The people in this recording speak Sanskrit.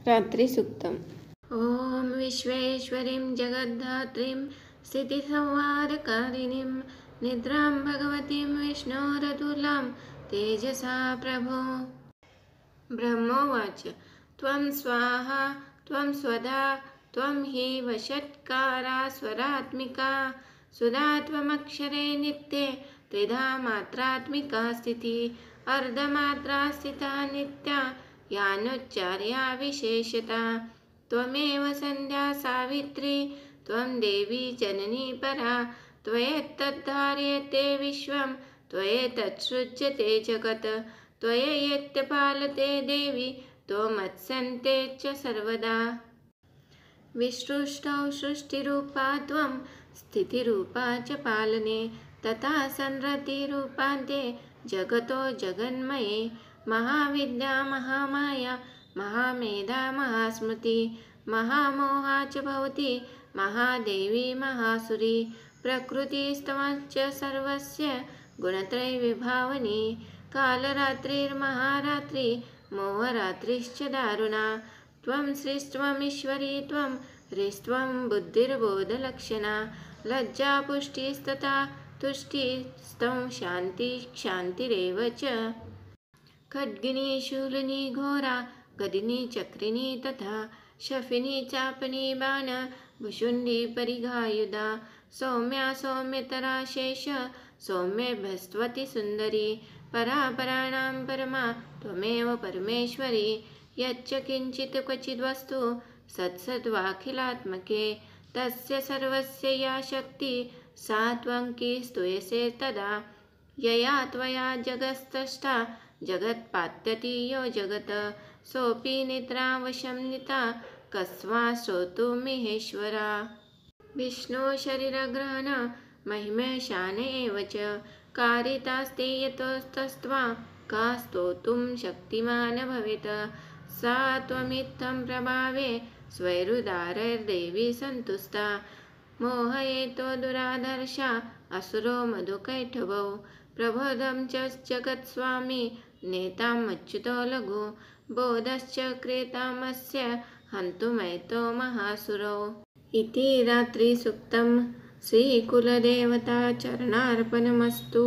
रात्रिसूक्तम्। ॐ विश्वेश्वरीं जगद्धात्रीं स्थितिसंहारकारिणीं निद्रां भगवतीं विष्णोरतुलां तेजसा प्रभो। ब्रह्मोवाच त्वं स्वाहा त्वं स्वधा त्वं हि वषट्कारा स्वरात्मिका सुधा त्वमक्षरे नित्ये त्रिधा मात्रात्मिका स्थितिः अर्धमात्रा स्थिता नित्या यानुच्चार्या विशेषता त्वमेव सन्ध्या सावित्री त्वं देवी जननी परा त्वयैतद्धार्यते विश्वं त्वयैतत्सृज्यते जगत् त्वयैत्यपालते देवी त्वमत्सन्ते च सर्वदा। विसृष्टौ सृष्टिरूपा त्वं स्थितिरूपा च पालने तथा संरतिरूपान्ते जगतो जगन्मये महाविद्या महामाया महामेधा महास्मृति महामोहा च भवति महादेवी महासुरी प्रकृतिस्तमश्च सर्वस्य गुणत्रयविभावनी कालरात्रिर्महारात्रि मोहरात्रिश्च दारुणा त्वं श्रीस्त्वमीश्वरी त्वं ह्रीस्त्वं बुद्धिर्बोधलक्षणा लज्जा पुष्टिस्तथा तुष्टिस्त्वं शान्तिरेव च खड्गिनी शूलिनी घोरा गदिनी चक्रिणी तथा शफिनी चापनी बाण भुशुण्डी परिघायुधा सौम्या सौम्यतरा शेष सौम्यभस्त्वति सुन्दरी परापराणां परमा त्वमेव परमेश्वरी यच्च किञ्चित् क्वचिद्वस्तु सत्सद्वाखिलात्मके तस्य सर्वस्य या शक्ति सा त्वं स्तूयसे तदा यया त्वया जगत्सृष्टा जगत्पात्यति यो जगत् सोऽपि निद्रावशं नीता कस्मा श्रोतुमिहेश्वरा। विष्णु शरीरग्रहण महिमशान एव च कारितास्ते यतोस्तस्त्वा का स्तोतुं शक्तिमान् भवेत् सा त्वमित्थं प्रभावे स्वैरुदारैर्देवी सन्तुष्टा मोहयेतो दुराधर्षा असुरो मधुकैटभौ प्रबोधं च जगत्स्वामी नेतामच्युतो लघु बोधश्च क्रेतामस्य हन्तुमैतो महासुरौ। इति रात्रिसूक्तं। श्रीकुलदेवता चरणार्पणमस्तु।